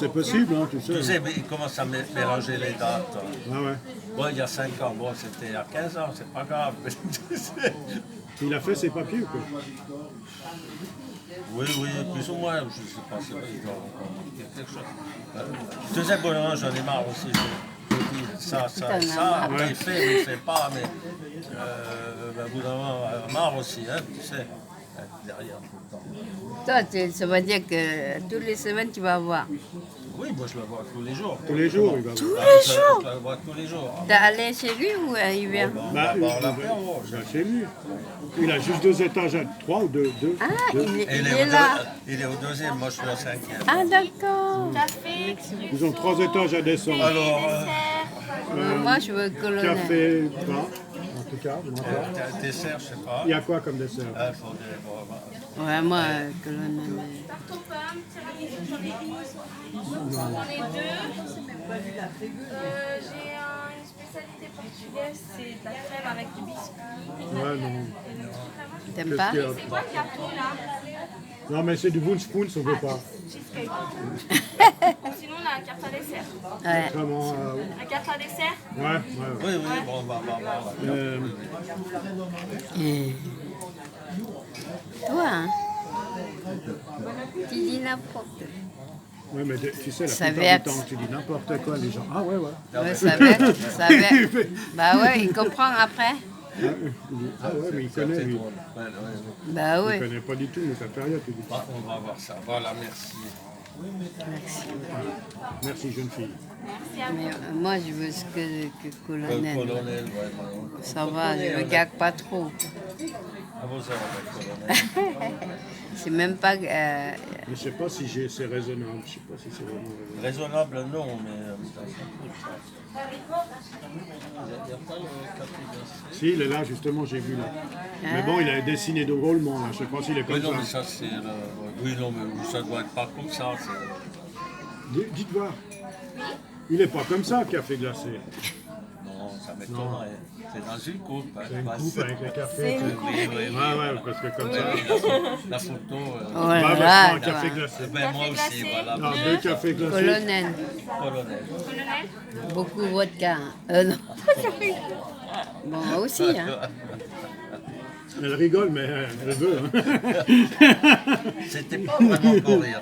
c'est possible, hein, tu sais. Tu sais, mais il commence à mélanger les dates. Ah ouais. Bon, il y a 5 ans, bon, c'était il y a 15 ans, c'est pas grave. Tu sais. Il a fait ses papiers ou quoi? Oui, plus ou moins, je ne sais pas si il doit encore dire quelque chose. Tu sais, bon, j'en ai marre aussi. Je dis ça, après il fait, mais il ne fait pas, mais au bout d'un moment, marre aussi, hein, tu sais, derrière tout le temps. Toi, ça veut dire que toutes les semaines, tu vas voir. Oui, moi je le vois tous les jours. Tous les jours, il va Tous voir. les jours? Je le vois tous les jours. T'es allé chez lui ou il vient? Bah, Bon, l'apéro, chez lui. Il a juste 2 étages, 3 ou 2. Ah, il il est là. il est au 2e, moi je suis au 5e. Ah, d'accord. Café, Ils ont 3 étages à descendre. Alors, Moi, je veux colonel. Café, pas, en tout cas. Moi, pas. dessert, je sais pas. Il y a quoi comme dessert? Faudrait, bon, bah, Ouais, moi, colonel. tarte aux pommes, tiramisu, j'en ai une. J'en ai deux. J'ai une spécialité portugaise, c'est de la crème avec du biscuit. Ouais, non. T'aimes pas? Qu'est-ce qu'il y a? C'est quoi le gâteau là? Non, mais c'est du Woolspoon, on ne veut pas. Cheesecake. Sinon, on a un carte à dessert. Ouais. Vraiment, Un carte à dessert? ouais. oui, bon, bah. Et toi, hein? Tu dis n'importe quoi. Ouais, mais tu sais, la Ça plupart verse. du temps, tu dis n'importe quoi, les gens. Ah ouais. Ouais, ça va, ça va. Bah ouais, il comprend après. Ah ouais, mais il connaît, lui. Bah Il ouais. connaît pas du tout, mais ta période, tu dis. Ah, on va voir ça. Voilà, merci. Merci, jeune fille. Mais moi, je veux ce que Le colonel. colonel, ouais. Ça va, je ne regarde pas trop. Ah bon, ça va, le colonel. C'est même pas. Mais je sais pas si c'est raisonnable. Je sais pas si c'est vraiment raisonnable. Raisonnable, non, mais ça coûte ça. Il y a pas le café glacé. Si, il est là, justement, j'ai vu là. Mais bon, il a dessiné drôlement, là. Je sais pas s'il est Oui, comme non, mais ça. ça, c'est. Oui, non, mais ça doit être pas comme ça. Dites voir. Il est pas comme ça, café glacé. Non, ça m'étonnerait. C'est dans une coupe. Hein, C'est une bah, coupe avec le café. tu sais. Oui. Ouais, parce que comme ça. La photo. Oh Bah, là bah, là, un café toi. glacé. Ben, moi aussi, voilà. Non, 2 cafés glacés. Colonel. Colonel. Beaucoup de vodka. Non. Bon, moi aussi, hein. Elle rigole, mais elle veut. Hein. C'était pas vraiment pour rire.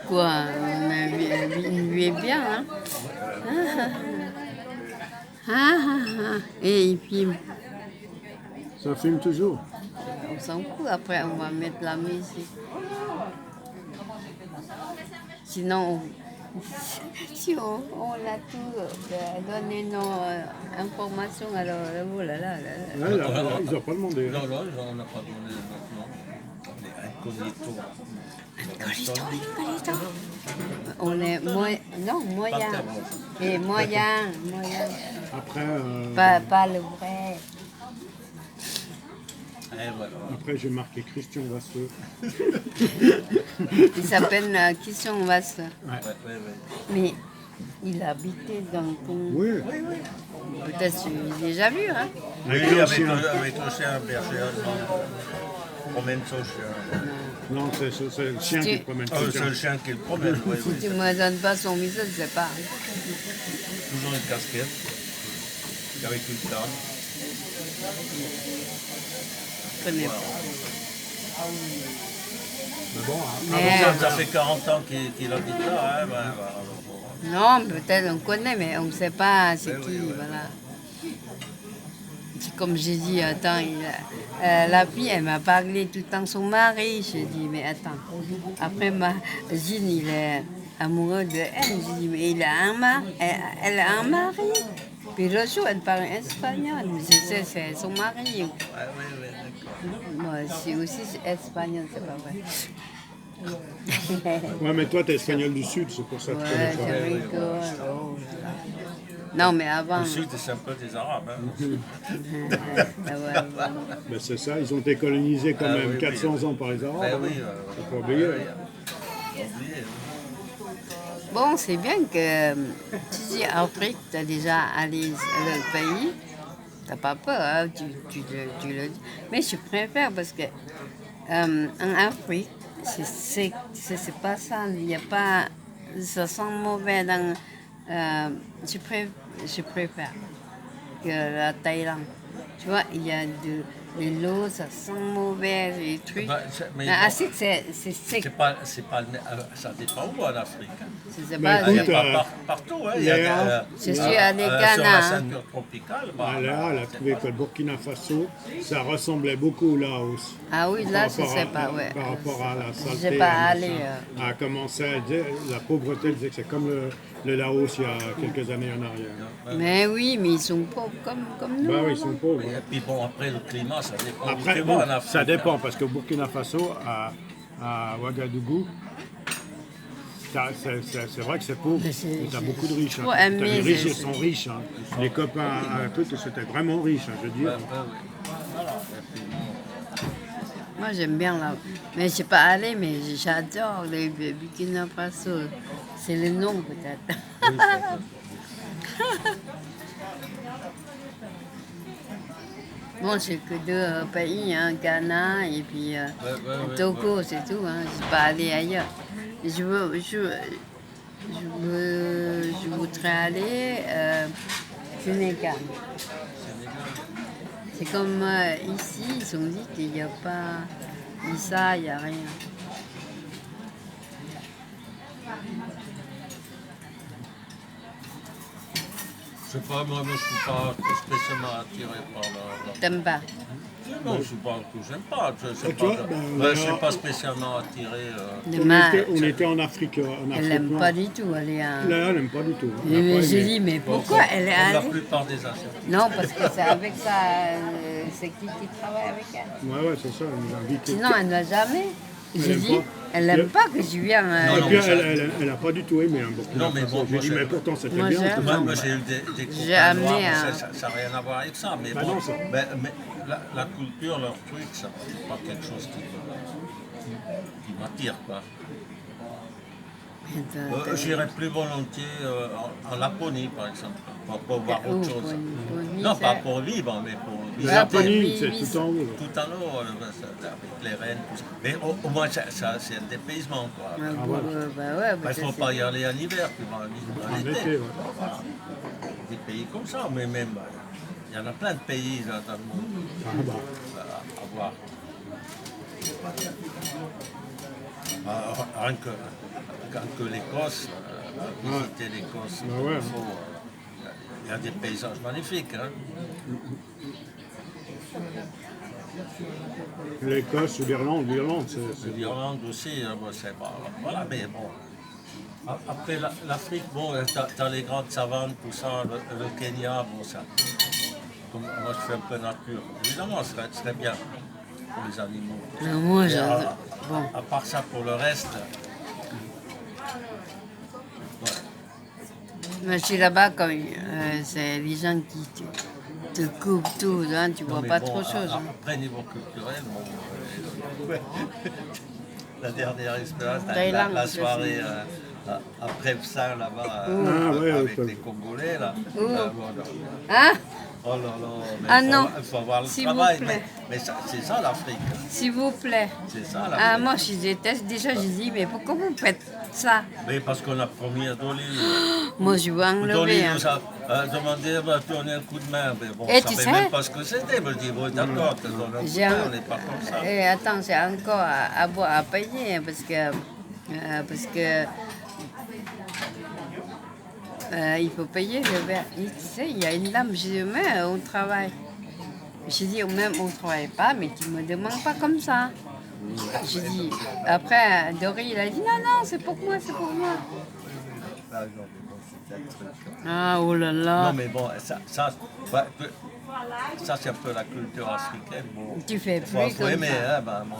Quoi, on a lui est bien, hein. Et il filme. Ça filme toujours. On s'en fout, après on va mettre la musique. Sinon, si on a tout donné nos informations, alors oh là là. Ouais, là, ils n'ont pas demandé. Hein. Non, on n'a pas donné notre nom. On est incognito. On est moyen. Et moyen. Après, Pas le vrai. Et voilà. après j'ai marqué Christian Vasseux. Il s'appelle Christian Vasse. Ouais. Mais il habitait dans ton... Oui, Peut-être tu l'as déjà vu, hein? avec Oui, le avec chien. le chien berger allemand. Promène son chien. Non, c'est le chien qui promène Ah, le c'est chien. le chien qui le promène, oui. Tu ne me donnes pas son visage, je sais pas. Toujours une casquette. Avec une flamme. Je connais pas. Mais bon, hein. Mais, Ça fait 40 ans qu'il habite là. Hein, non, peut-être on connaît, mais on ne sait pas c'est qui, oui. voilà. C'est comme j'ai dit, attends, la fille, elle m'a parlé tout le temps de son mari. J'ai dit, mais attends. Après, Jean, il est amoureux de elle. J'ai dit, mais il a un mari. Elle a un mari. Puis le jour, elle parle espagnol. Mais je sais, c'est son mari. Oui, d'accord. Moi, c'est aussi espagnol, c'est pas vrai. Ouais, mais toi, t'es espagnol du Sud, c'est pour ça que tu Ouais, connais je pas. rigole. Oh là là. Non, mais avant. Le sud, c'est un peu des Arabes. Hein. Ouais. Ben, c'est ça, ils ont été colonisés quand Ah, même oui, 400 ans par les Arabes. Ben hein. oui, Faut pas oublier. oublié. Bon, c'est bien que tu dis Afrique, tu as déjà allé le pays, t'as pas peur, hein, tu le dis. Mais je préfère parce que en Afrique, c'est pas ça. Il n'y a pas. Ça sent mauvais dans. Je préfère que la Thaïlande. Tu vois, il y a de l'eau, ça sent mauvais, des trucs. Mais En bon, Afrique, c'est sec. c'est pas ça dépend où en Afrique. Hein. C'est Ben, pas. Il y a écoute, pas partout. Hein. Il y a Léa, Je suis allée sur Ghana, la hein. ceinture tropicale. Bah, Léa, elle a trouvé que le Burkina Faso, ça ressemblait beaucoup au Laos. Ah oui, là, je Par rapport sais à- pas, ouais. Par rapport à la saleté. J'ai pas à allé. machin. À commencer à dire, la pauvreté, elle disait que c'est comme le Laos il y a quelques années en arrière. Mais oui, mais ils sont pauvres comme nous. Bah oui, ils là-bas. sont pauvres. et puis bon, après le climat, ça dépend. Après, du bon, climat en Afrique. ça dépend, parce qu'au Burkina Faso, à Ouagadougou, c'est vrai que c'est pauvre, Mais c'est- mais t'as c'est- beaucoup de riches. faut T'as aimer, les riches, c'est- ils sont riches. Hein. Les copains à un truc, c'était vraiment riche, hein, je veux dire. Ouais, oui. Voilà. Et puis, bon, Moi, j'aime bien là. Mais je suis pas allée, mais j'adore les Burkina Faso. C'est le nom peut-être. oui, Bon, c'est que deux pays, hein, Ghana et puis ouais, Togo, c'est tout. Hein. Je suis pas allée ailleurs. Je voudrais aller Sénégal. C'est comme ici, ils ont dit qu'il n'y a pas ça, il n'y a rien. je sais pas, moi, je suis pas spécialement attiré par la... T'aimes pas? Non, je suis pas que j'aime pas. Je sais Et toi, pas, ben, je suis pas spécialement attiré. On était en Afrique. En Elle n'aime pas du tout aller à... Là, elle n'aime pas du tout. Elle a pas J'ai aimé. dit, mais pourquoi elle est Comme la allée? plupart des Asiatiques. Non, parce que c'est avec ça, c'est qui travaille avec elle. Ouais, c'est ça, elle nous invite. Sinon, elle n'a jamais. J'ai aime dit, pas. elle n'aime pas que je vienne. Non, Et non, puis, mais ça- elle n'a pas du tout aimé un Burkina Non, mais Faso. bon, J'ai moi, dit, j'ai- mais pourtant, c'était Moi, bien. j'aime. c'est Moi, bon. moi, j'ai eu des copains J'ai amené noirs, mais un- ça n'a rien à voir avec ça. Mais Bah bon, non, ça- mais la culture, leur truc, ça c'est pas quelque chose qui m'attire, quoi. J'irais plus volontiers en Laponie, par exemple, pour voir autre chose. Non, pas pour vivre, mais pour La visiter. Laponie, oui, c'est oui, tout en haut. là. Tout en haut, avec les rennes, tout ça. Mais au moins, ça, c'est un dépaysement, quoi. Bah ouais, Il ne ça, faut pas y aller en hiver, puis en En été. été, ouais. Voilà. Des pays comme ça, mais même, il y en a plein de pays là, dans le monde Ah, bah. à voir. Rien que l'Écosse, visiter l'Écosse, Bah ouais. il y a des paysages magnifiques. Hein. L'Écosse ou l'Irlande, c'est L'Irlande aussi, bon, c'est pas. Voilà, mais bon. Après l'Afrique, bon, t'as les grandes savanes, tout ça, le Kenya, bon, ça. Comme moi, je fais un peu nature. Évidemment, ce serait bien pour les animaux. Non, moi, Mais j'adore. Bon. à part ça, pour le reste. Moi, je suis là-bas quand c'est les gens qui te coupent tout, hein, tu vois mais pas bon, trop de choses. hein. Après, niveau culturel, bon, la dernière expérience, Thaïlande, la je soirée après ça, là-bas, ouais, avec ouais. les Congolais, là. Où? Bon, Hein? oh là là, mais Ah non, il faut avoir le s'il travail. vous plaît. Mais c'est ça l'Afrique. S'il vous plaît. C'est ça l'Afrique. Ah, moi, je déteste. Déjà, je dis, mais pourquoi vous faites ça? Mais parce qu'on a promis à Dolly. Moi, je veux Dolly enlever. Hein. nous a demandé de tourner un coup de main. Mais bon, Et on tu savait sais- même pas ce que c'était. Je me dis, bon, d'accord, te donne un coup de J'ai main, un- on n'est pas comme ça. Et attends, j'ai encore à payer hein, parce que il faut payer le verre. Et tu sais, il y a une dame, je dis, mais on travaille. Je dis, même on ne travaille pas, mais tu ne me demandes pas comme ça. Je dis, après, Dory, il a dit, non, non, c'est pour moi, c'est pour moi. Ah, non, mais bon, c'était un truc. Ah, oh là là. Non, mais bon, ça c'est un peu la culture africaine. Bon. Tu fais Faut plus comme aimer, ça. hein, ben, moi,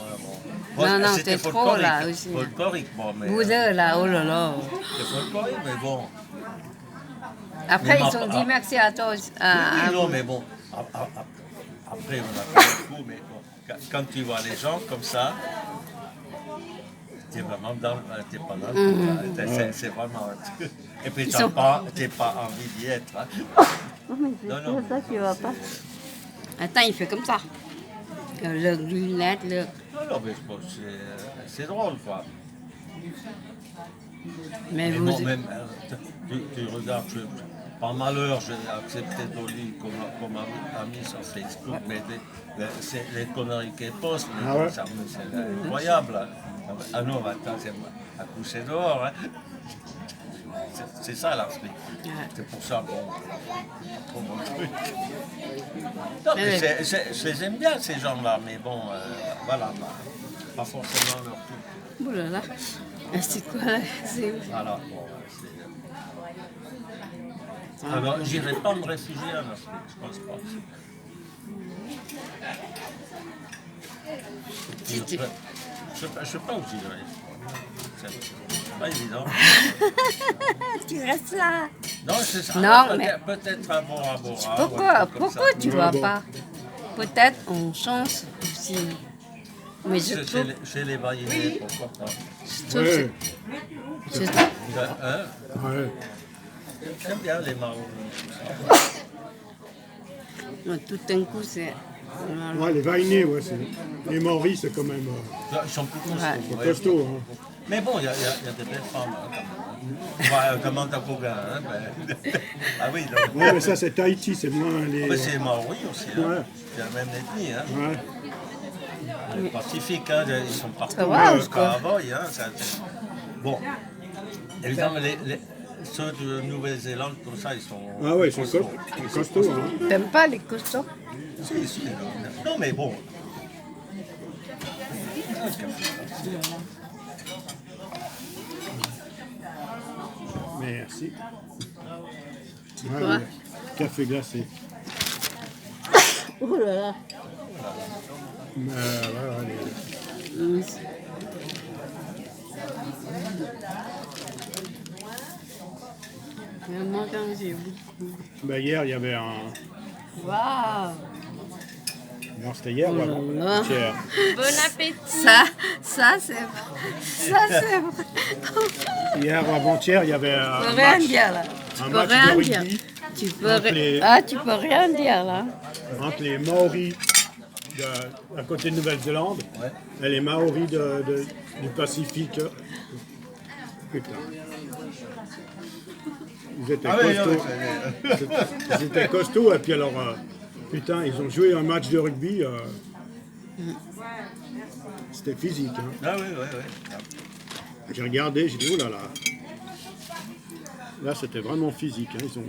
bon. Non, non, C'était t'es trop, là, folklorique, aussi. folklorique, bon, mais. Vous deux, là, oh là là. C'est folklorique, mais bon. Après, Mais ils ma- ont dit merci à toi. Oui, non, mais bon. Après, on a fait le coup, mais bon. Quand tu vois les gens comme ça, t'es vraiment dans. T'es pas dans le coup, là. C'est vraiment. Et puis, Ils t'as sont- pas envie d'y être. Hein. Non, non. ça qui va pas. Attends, il fait comme ça. Le lunette, le... Non, mais je pense que c'est drôle, quoi. Mais Mais vous... bon, même, tu regardes, par malheur, j'ai accepté Dolly comme ami sur Facebook, mais c'est les conneries qu'elle poste, mais Ah ouais? c'est incroyable. Hein. Ah non, attends, c'est à coucher dehors. Hein. C'est ça l'Afrique. C'est pour ça qu'on mon truc. Non, mais je les aime bien, ces gens-là, mais bon, voilà, pas forcément leur truc. Oh là là, c'est quoi là? Voilà, bon, alors, j'irai pas me réfugier en Afrique, je pense pas. Je sais pas où j'irai. C'est pas évident. Tu restes là. Non, c'est ça. Non, mais- Peut-être à Bora Bora. Pourquoi tu vas pas? Peut-être on change aussi. Mais je trouve... Chez les Baïnés, pourquoi pas. Je trouve Ouais. Hein? Ouais. J'aime bien les Maoris. Non, tout d'un coup, c'est... Ouais, les Vainés, ouais, les Maoris, c'est quand même Ils sont plus costauds. Ouais. ouais. costaud. Hein. Mais bon, il y a des belles femmes. Hein, comme Antapoga. Hein, ah oui, donc, Ouais, mais ça, c'est Tahiti, c'est moins les. mais c'est les Maoris aussi. Hein. Ouais. C'est la même ethnie. Hein. Ouais. Les Pacifiques, hein, ils sont partout. Ça va, Jusqu'à quoi. Havaï. Hein, bon, évidemment, ceux de Nouvelle-Zélande, comme ça, ils sont. Ah ouais, ils sont costauds. Hein. T'aimes pas les costauds? Si. Non, mais bon. Merci. Quoi? Ouais, café glacé. Oh là là. Voilà, Vraiment, quand j'ai beaucoup. hier, il y avait un. Waouh! Non, c'était hier ou là avant? là. Hier. Bon appétit. Ça c'est vrai. Hier ou avant-hier, il y avait Tu peux un rien match, dire là. Tu un peux match rien de dire. rugby Tu peux, entre les- tu peux rien dire là. entre les Maoris à côté de Nouvelle-Zélande et les Maoris du Pacifique. Putain. Ils étaient Ah oui, costauds. Ils étaient costauds et puis alors, putain, ils ont joué un match de rugby. C'était physique. Hein. Ah oui. J'ai regardé, j'ai dit, oh là là. Là, c'était vraiment physique. Hein. Ils ont...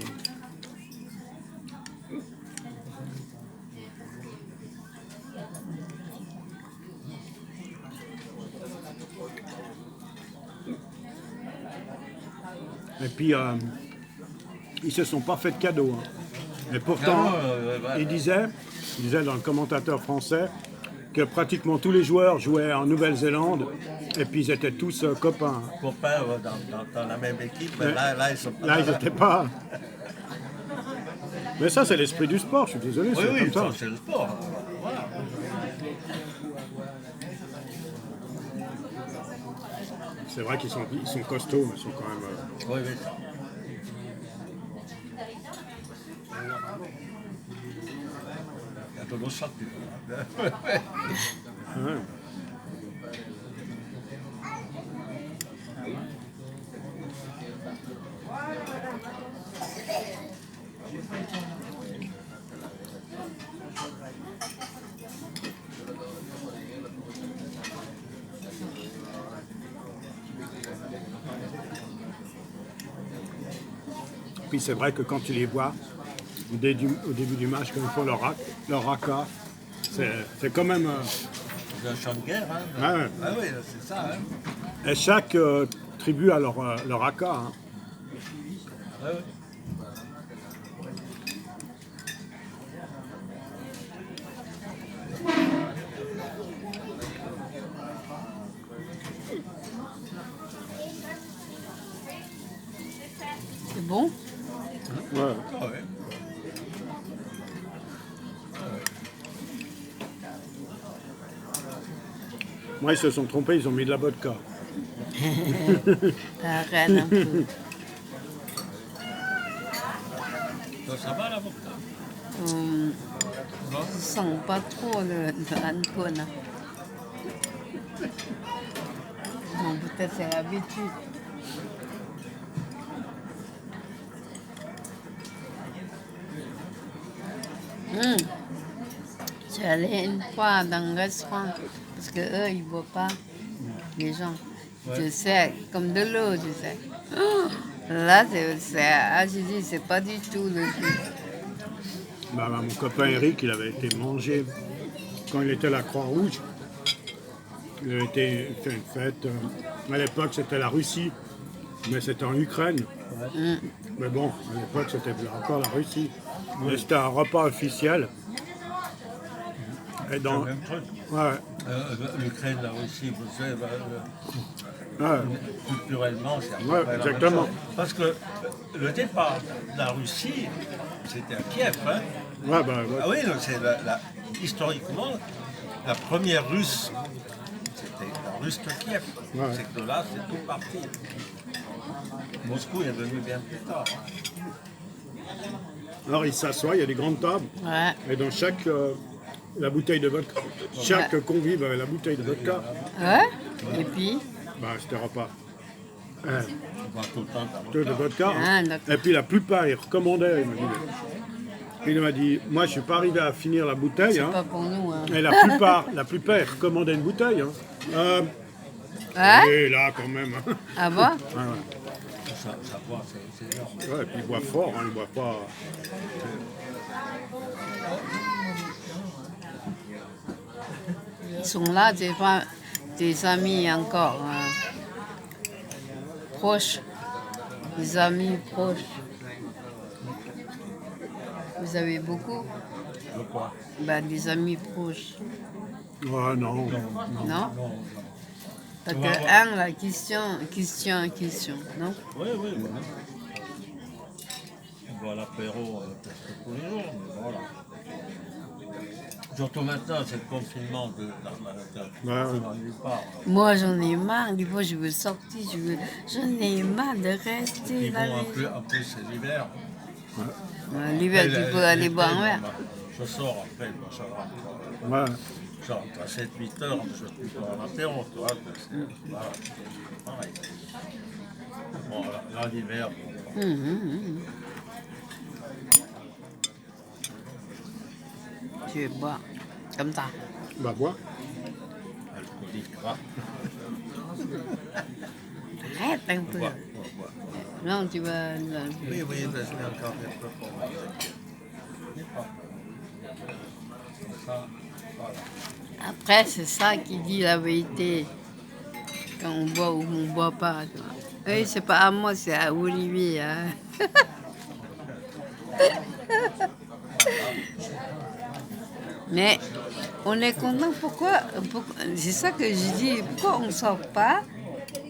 Et puis, ils se sont pas fait de cadeaux. Hein. Et pourtant, il disait dans le commentateur français, que pratiquement tous les joueurs jouaient en Nouvelle-Zélande et puis ils étaient tous copains. Copains dans la même équipe, mais Ouais. là, ils sont pas. Là, ils n'étaient pas. Mais ça, c'est l'esprit du sport, je suis désolé, Oui, c'est comme ça. c'est le sport. Voilà. C'est vrai qu'ils sont costauds, mais ils sont quand même. Oui. Il y a de l'eau chaude, tu vois. Ouais. Puis c'est vrai que quand tu les vois au début du match, quand ils font leur haka, c'est quand même. C'est un champ de guerre, hein. Ouais. Ah oui, c'est ça, hein. Et chaque tribu a leur haka. Hein. Ouais. C'est bon? Ouais. Ah ouais. Moi, ils se sont trompés, ils ont mis de la vodka. Arrête un peu. Donc, ça va l'avocat. Je sens pas trop l'alcool. Hein. Bon, peut-être c'est l'habitude. Je suis allée une fois dans un restaurant, parce qu'eux, ils ne boivent pas, les gens. Je sais, comme de l'eau, tu sais. Là, j'ai dit, c'est pas du tout le jus. Bah, mon copain Eric, il avait été mangé quand il était à la Croix-Rouge. Il avait été fait une fête. À l'époque, c'était la Russie, mais c'était en Ukraine. Mais bon, à l'époque, c'était encore la Russie. Mais c'était un repas officiel. Et dans... Même truc. Ouais. L'Ukraine, la Russie, vous savez, Ouais. culturellement, c'est à peu Ouais, près la même exactement. chose. Parce que le départ de la Russie, c'était à Kiev. Hein. Ouais, bah, ouais. Ah oui, c'est historiquement, la première russe, c'était la russe de Kiev. Ouais. C'est que là, c'est tout parti. Moscou est venu bien plus tard. Alors il s'assoit, il y a des grandes tables. Ouais. Et dans chaque la bouteille de vodka, chaque convive avait la bouteille de vodka. Ouais. Et puis, Bah, c'était repas. On voit tout le temps Tout de vodka. Hein. Ah, d'accord. Et puis la plupart, ils recommandaient. Il m'a dit. Il m'a dit, moi je suis pas arrivé à finir la bouteille. c'est Hein. pas pour nous. Hein. Et la plupart, ils recommandaient une bouteille. Hein. Hein? Et là quand même. Hein. Ah bon? Ouais, ouais. ça boit, c'est énorme. Ouais, et puis ils boivent fort, hein, ils boivent pas. Ils sont là, tes amis encore. Hein. Proches. Des amis proches. Vous avez beaucoup? De quoi? Ben, des amis proches. Ouais, non. Non? Parce que, un, la question, non? Oui, oui, voilà. On boit l'apéro presque tous les jours, mais voilà. Surtout maintenant, c'est le confinement de la nulle part. Moi, j'en ai marre. Des fois, je veux sortir, j'en ai marre de rester Ils là. vont en plus, c'est l'hiver. L'hiver, tu peux aller boire un verre. Je sors après, moi, ça va. Ouais. Je rentre à 7-8 heures, je suis boire un apéro, tu vois. Voilà, c'est pareil. Bon, là, l'hiver, Tu bois comme ça. Bah, bois. alcoolique, quoi. Arrête un peu. Bois. Non, tu vas. Oui, oui, parce qu'il y a encore des peu pour moi. Comme ça, voilà. Après, c'est ça qui dit la vérité. Quand on boit ou on ne boit pas. Tu vois. Oui, c'est pas à moi, c'est à Olivier. Hein. Mais on est content. Pourquoi c'est ça que je dis. Pourquoi on ne sort pas?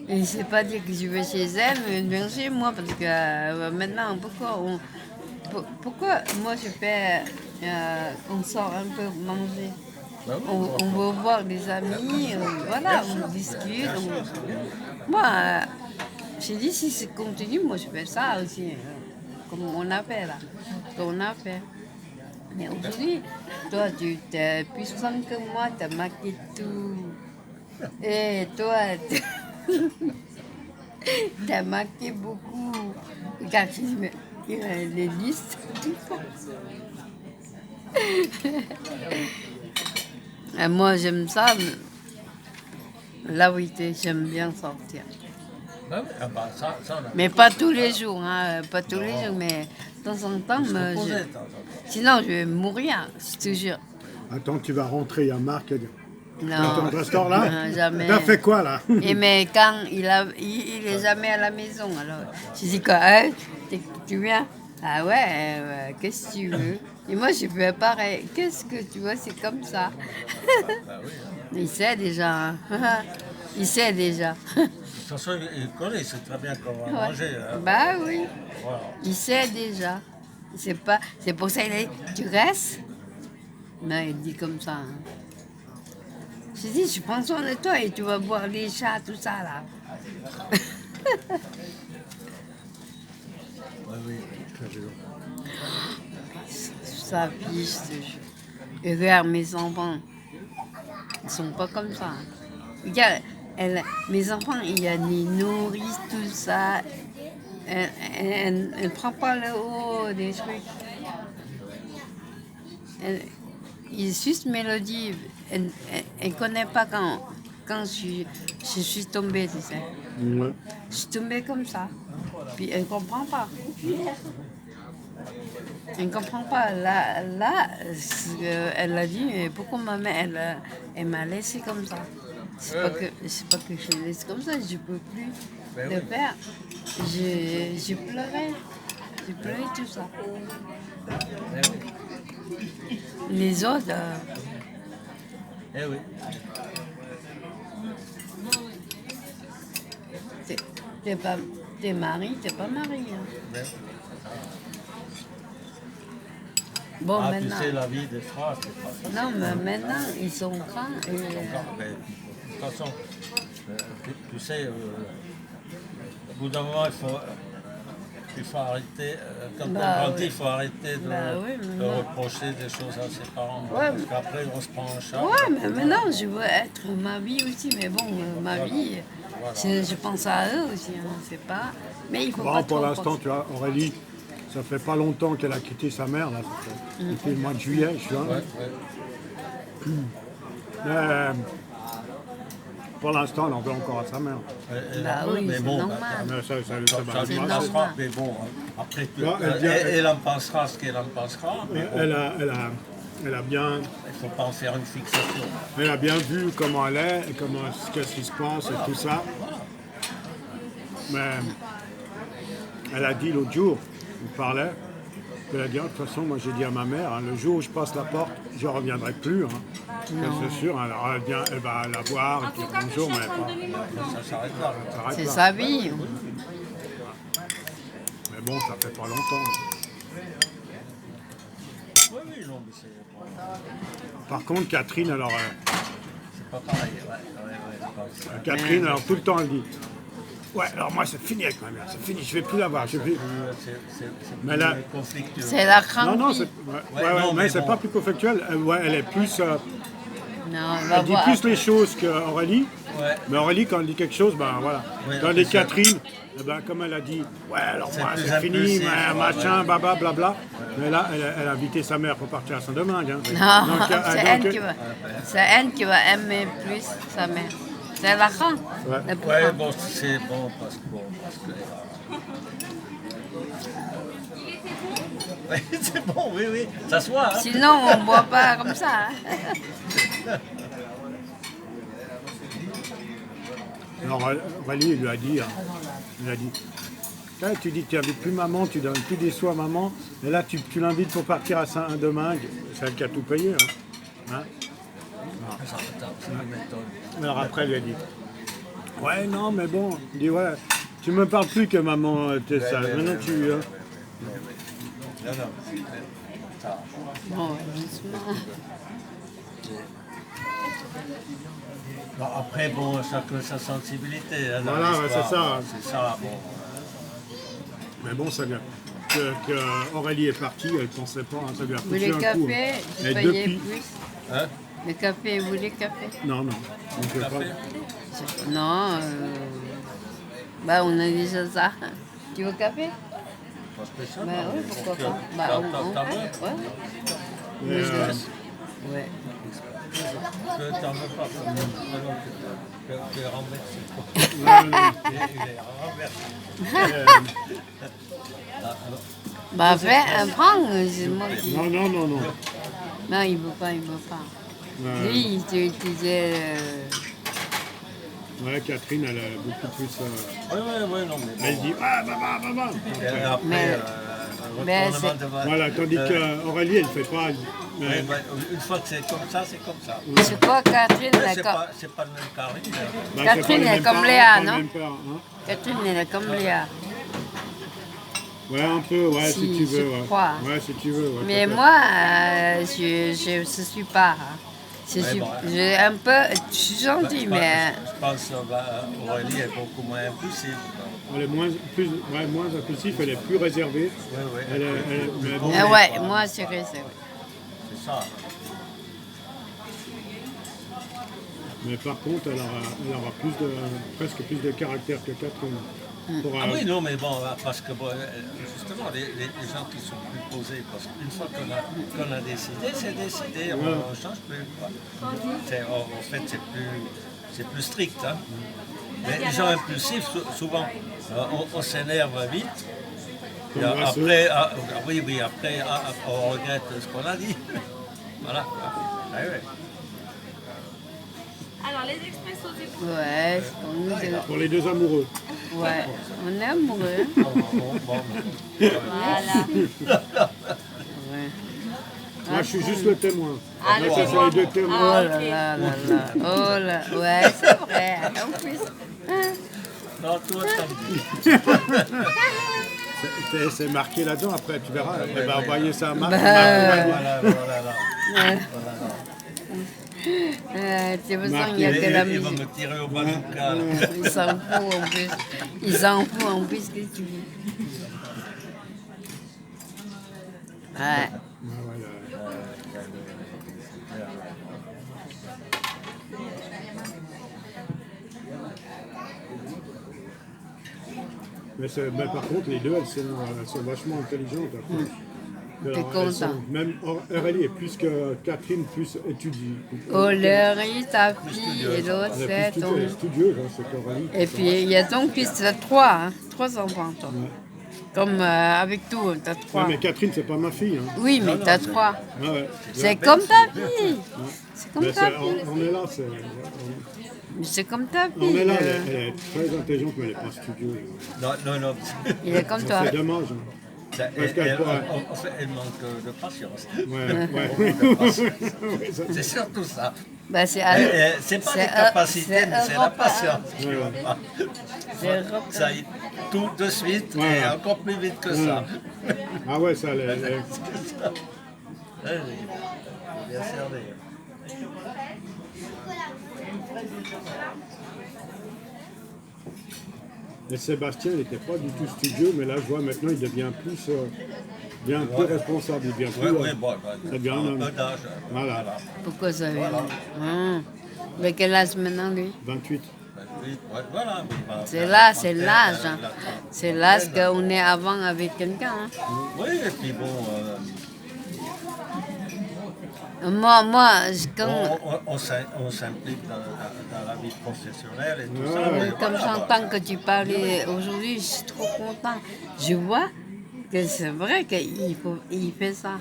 Et c'est pas dire que je vais chez elle, mais bien chez moi. Parce que maintenant, pourquoi moi je fais. On sort un peu manger? On va voir des amis, voilà, on discute. Moi, j'ai dit si c'est continue, moi je fais ça aussi, comme on a fait là, qu'on a fait. Mais aujourd'hui, toi tu es plus puissant que moi, tu as marqué tout. Et toi, tu as marqué beaucoup. Regarde, les listes. Et moi, j'aime ça. La vérité, j'aime bien sortir. Ah bah, ça, on a Mais pas tous les jours, hein, pas tous les jours, mais de temps en temps. posé, Sinon, je vais mourir, je te jure. Attends, tu vas rentrer, il y a Marc. Non, Dans ton restaurant là? non, jamais. T'as fait quoi là? Et mais quand il est jamais à la maison, alors je dis quoi, hein, tu viens? Ah ouais, qu'est-ce que tu veux? Et moi je fais pareil. Qu'est-ce que tu vois, c'est comme ça. Il sait déjà. Hein. Il sait déjà. De toute façon, il connaît, c'est très bien qu'on va Ouais. manger. Hein. Bah oui, Voilà. il sait déjà. C'est pour ça qu'il a dit, tu restes? Non, il dit comme ça. Hein. Je dis, je prends soin de toi et tu vas voir les chats, tout ça là. Oui, oui. Ça sa fille, je te jure. Et regarde mes enfants, ils sont pas comme ça. Regarde, mes enfants, il y a des nourrices, tout ça. Elle prend pas le haut des trucs. Il est juste mélodie. Elle connaît pas quand je suis tombée, tu sais. Ouais. Je suis tombée comme ça. Puis elle comprend pas. Elle ne comprend pas. Là elle a dit, mais pourquoi ma mère, elle m'a laissé comme ça. C'est pas que je laisse comme ça, je peux plus le faire. Je pleurais. Je pleurais tout ça. Les autres, Eh oui. t'es marié, t'es pas marié. Hein. Bon, Ah, maintenant. tu sais, la vie des frères, c'est pas ça. Non, mais maintenant, ils sont grands. Mais, de toute façon, tu sais, au bout d'un moment, il faut arrêter. Quand on grandit, il faut arrêter de reprocher des choses à ses parents. Ouais, parce qu'après, on se prend en charge. Ouais, mais maintenant, je veux être ma vie aussi. Mais bon, ma vie, je pense à eux aussi. Hein, c'est pas... Mais il faut pas Pour trop l'instant, penser. tu vois, Aurélie, ça fait pas longtemps qu'elle a quitté sa mère, là. Ça fait depuis le mois de juillet, juin. Mais, pour l'instant, elle en veut encore à sa mère. Bah oui, mais c'est bon, normal. Mais ça, Ça c'est lui normal. passera, mais bon, après, elle en pensera ce qu'elle en pensera. Mais bon, elle a bien, il ne faut pas en faire une fixation. elle a bien vu comment elle est, et qu'est-ce qui se passe et tout ça. Mais elle a dit l'autre jour, on parlait, elle a dit, de toute façon, moi j'ai dit à ma mère, hein, le jour où je passe la porte, je ne reviendrai plus. Hein. C'est sûr, hein. Alors elle va la voir et dire bonjour, mais Ça s'arrête là. ça s'arrête C'est là. sa vie. Mais bon, ça fait pas longtemps. Oui, oui, non, mais c'est Par contre, Catherine, alors, pas pareil. Ouais, Catherine, alors tout le temps, elle dit, ouais, alors moi c'est fini avec ma mère, c'est fini, je vais plus la voir. Je vais plus... Mais là- conflictueux. C'est la grande Non, non, vie. non, mais mais c'est bon. pas plus conflictuel. Elle est plus, Non, on va elle dit voir. plus les choses qu'Aurélie. Ouais. Mais Aurélie, quand elle dit quelque chose, ben voilà. Ouais, Tandis que c'est- Catherine, eh ben, comme elle a dit, ouais, alors moi plus c'est fini, impulsif, mais machin, baba, blabla. Mais là, elle a invité sa mère pour partir à Saint-Domingue. Hein. Non, Donc, c'est elle qui va aimer plus sa mère. C'est la grande. Ouais. la plus Ouais, grande. bon, c'est bon parce que. Ouais, c'est bon, oui, oui, ça se voit. Hein. Sinon, on ne boit pas comme ça. Hein. Alors Aurélie, il lui a dit, tu dis que tu n'invites plus maman, tu donnes plus des sous à maman, et là tu l'invites pour partir à Saint-Domingue, c'est elle qui a tout payé. Hein. Ça m'étonne. Alors après, elle lui a dit, ouais, non, mais bon, il dit, ouais, tu me parles plus que maman était sage, maintenant tu... Non, non. Ça. Bon, doucement. Bon, après, bon, chacun sa sensibilité. Hein, dans Voilà, ouais, l'histoire. c'est ça. C'est ça, bon. Mais bon, ça vient. Que Aurélie est partie, elle ne pensait pas, hein, ça lui a Vous foutu voulez un coup. café? Hein. Je Et payais depuis... plus. Hein? Le café, vous voulez café? Non, non, on ne peut pas. Café? Non, bah on a déjà ça. Tu veux café? Pas spécial. Bah oui, pourquoi pas. Bah T'as on vu? ouais. Mais, Ouais. Je t'en veux pas. Tu es renversé. Il est renversé. Bah fais, prends, c'est moi qui... non, non, non, non. Non, il veut pas. Lui, il disait... Ouais, Catherine, elle a beaucoup plus... Oui, non, mais Elle dit, ah, maman. Et après, Mais- un mais retournement de veste. Voilà, tandis qu'Aurélie, elle ne fait pas... Oui, bah, une fois que c'est comme ça, c'est comme ça. C'est quoi Catherine? C'est pas le même carré. Bah, c'est pas Catherine, les elle est mêmes comme parents, Léa, pas le non? même père, hein. Catherine, elle est comme Léa. Ouais, un peu, ouais, si tu Je veux. Ouais. crois. Ouais, si tu veux. Ouais, Mais peut-être. moi, je ne suis pas. Hein. J'ai un peu... Je suis gentille, mais... Je pense qu'Aurélie est beaucoup moins impulsive. Elle est moins impulsive, elle est plus réservée. Mais bon, Ouais, moi, c'est vrai, c'est vrai. C'est ça. mais par contre, elle aura presque plus de caractère que Catherine. Ah oui, non, mais bon, parce que bon, justement, les gens qui sont plus posés, parce qu'une fois qu'on a décidé, c'est décidé, on ne change plus. Quoi. En fait, c'est plus strict. Hein. Mais les gens impulsifs, souvent, on s'énerve vite. Et après, après, on regrette ce qu'on a dit. Voilà. Ah, ouais. Alors, les expressos des Ouais, c'est comme nous. Pour les deux amoureux. Ouais, on est amoureux. Bon. Voilà. Ouais. Moi, je suis juste le témoin. Ah, Après, le ça, c'est témoin. les deux témoins. Oh Ah, là ok. là là là. Oh là. Ouais, c'est vrai. En plus. Non, toi, samedi. C'est marqué là-dedans, après, tu verras. Elle va envoyer ça à Marc. Voilà. C'est pour ça qu'il n'y a que la Il va musique. me tirer au bazooka. Ils s'en foutent en plus. Ils s'en foutent en plus que tu dis. Ouais. Mais par contre, les deux, elles sont vachement intelligentes. Après. Alors, T'es elles sont- content. même Aurélie est plus que Catherine, plus étudie. Aurélie, ta fille, et l'autre, Elle c'est est plus ton. studieuse, hein, c'est Aurélie. Et puis, il y a ton fils, tu as trois enfants, toi. Comme avec tout, tu as Ouais, trois. mais Catherine, c'est pas ma fille. Hein. Oui, mais tu as trois. Ouais. C'est comme ta fille. C'est comme Mais ta c'est- fille. on est là, C'est comme ta on est fille. là, elle est très intelligente, mais elle n'est pas studieuse. Non. Il est comme toi. C'est dommage. Hein. Parce qu'elle Elle, pourrait- en fait, elle manque de patience. Ouais. Ça- C'est surtout ça. Bah, c'est C'est pas c'est les capacités, mais c'est la européen. patience. C'est européen. Ça y est, tout de suite Ouais. et encore plus vite que ça. Ah ouais, ça, Ouais, bien cerné. Et Sébastien, il n'était pas du tout studieux, mais là, je vois maintenant, il devient plus, bien plus responsable, il devient plus. Bon, c'est bien, un non. peu d'âge. Voilà, Pourquoi ça vient Mais quel âge maintenant, lui 28. Oui, voilà. C'est là, c'est l'âge. Hein. C'est l'âge qu'on est avant avec quelqu'un. Hein. Oui, et puis bon, Moi, quand, on s'implique dans la vie professionnelle et tout ça. Ouais. mais comme voilà, j'entends que tu parlais aujourd'hui, je suis trop content. Je vois que c'est vrai qu'il fait ça.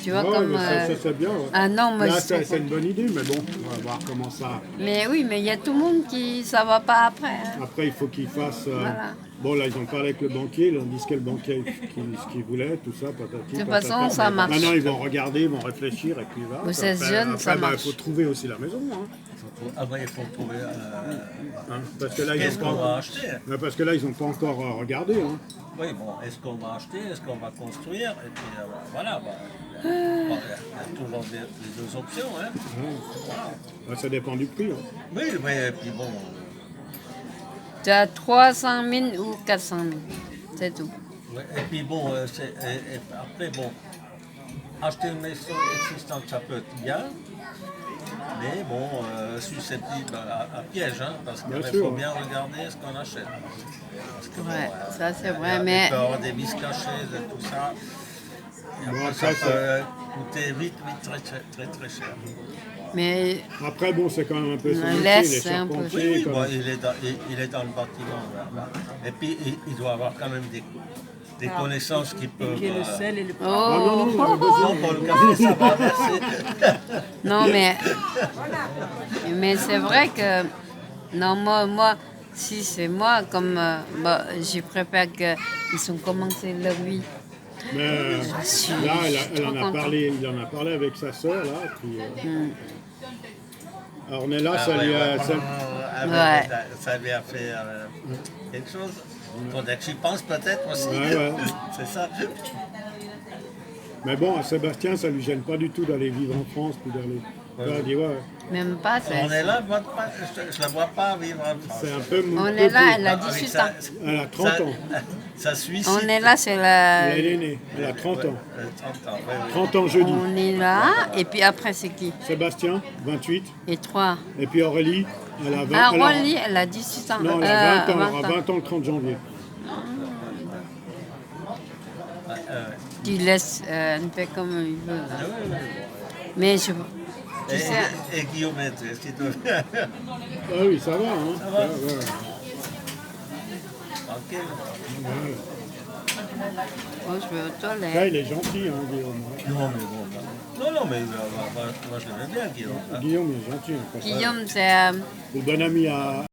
Tu vois, Ouais, comme... mais ça, c'est bien. Ouais. Ah non, moi, Là, je trouve c'est une bonne idée, mais bon, on va voir comment ça. Mais oui, mais il y a tout le monde qui ça va pas après. Hein. Après, il faut qu'ils fassent. Voilà. Bon, là, ils ont parlé avec le banquier, ils ont dit ce que le banquier ce qu'il voulait, tout ça, patati. De toute patata. façon, ça Mais marche. Maintenant, ils vont regarder, ils vont réfléchir, et puis voilà. Vous êtes jeunes, ça Il marche. faut trouver aussi la maison. Hein. Après, il faut trouver Parce que là, qu'est-ce qu'on va acheter. Parce que là, ils n'ont pas encore regardé. Hein. Oui, bon, est-ce qu'on va acheter, est-ce qu'on va construire? Et puis voilà, il y a toujours les deux options. Hein. Ça dépend du prix. Hein. Oui, et puis bon, Tu as 300 000 ou 400 000. C'est tout. et puis bon, et après, bon, acheter une maison existante, ça peut être bien. Mais bon, susceptible à piège, hein, parce qu'il Bien faut sûr. bien regarder ce qu'on achète. Parce que, Ouais, ça c'est il vrai, mais peut y avoir des vis cachées, de tout ça. Et après, Bon, ça après, peut coûter vite, très cher. mais Après, bon, c'est quand même un peu son On métier, laisse les un peu. charpentiers. Oui, comme- bon, il est dans le bâtiment. Là. Et puis, il doit avoir quand même des connaissances qui peuvent... oh non, Non, pour le café, ça va, merci. non mais c'est vrai que non moi si c'est moi comme je préfère qu'ils ont commencé leur vie. Mais Je suis là, trop content. il en a parlé avec sa sœur, là. Puis, alors, on est là, ça lui a. Ouais. Ça lui a fait quelque chose. Faudrait que j'y pense peut-être aussi. Ouais. C'est ça. Mais bon, à Sébastien, ça lui gêne pas du tout d'aller vivre en France, puis d'aller. Elle dit, ouais. Même pas, On est là, je ne la vois pas vivre en France. C'est un peu... on est là, elle a Avec 18 ans. Elle a 30 ans. Ça suicide. On est là, c'est la... Elle est née. Elle a 30 ans. 30 ans, ouais, ouais. 30 ans jeudi. On est là, et puis après, c'est qui? Sébastien, 28. Et 3. Et puis Aurélie, elle a 20 Ah, elle a- Rolly, elle a 18 ans. Non, elle a 20 ans. Elle 20 aura 20 ans le 30 janvier. Tu laisses un peu comme il veut. Là. Mais je... Tu sais... Et Guillaume, est-ce qu'il te vient? Ah oui, ça va. Hein. Ça va. Ouais, ouais. Tranquille. Ouais. Oh, je vais aux Là, toilettes. il est gentil, hein, Guillaume. Non, mais bon. Non, mais moi je l'aimais bien, Guillaume. Hein. Guillaume est gentil. Hein, parce que Guillaume, c'est... le bon ami à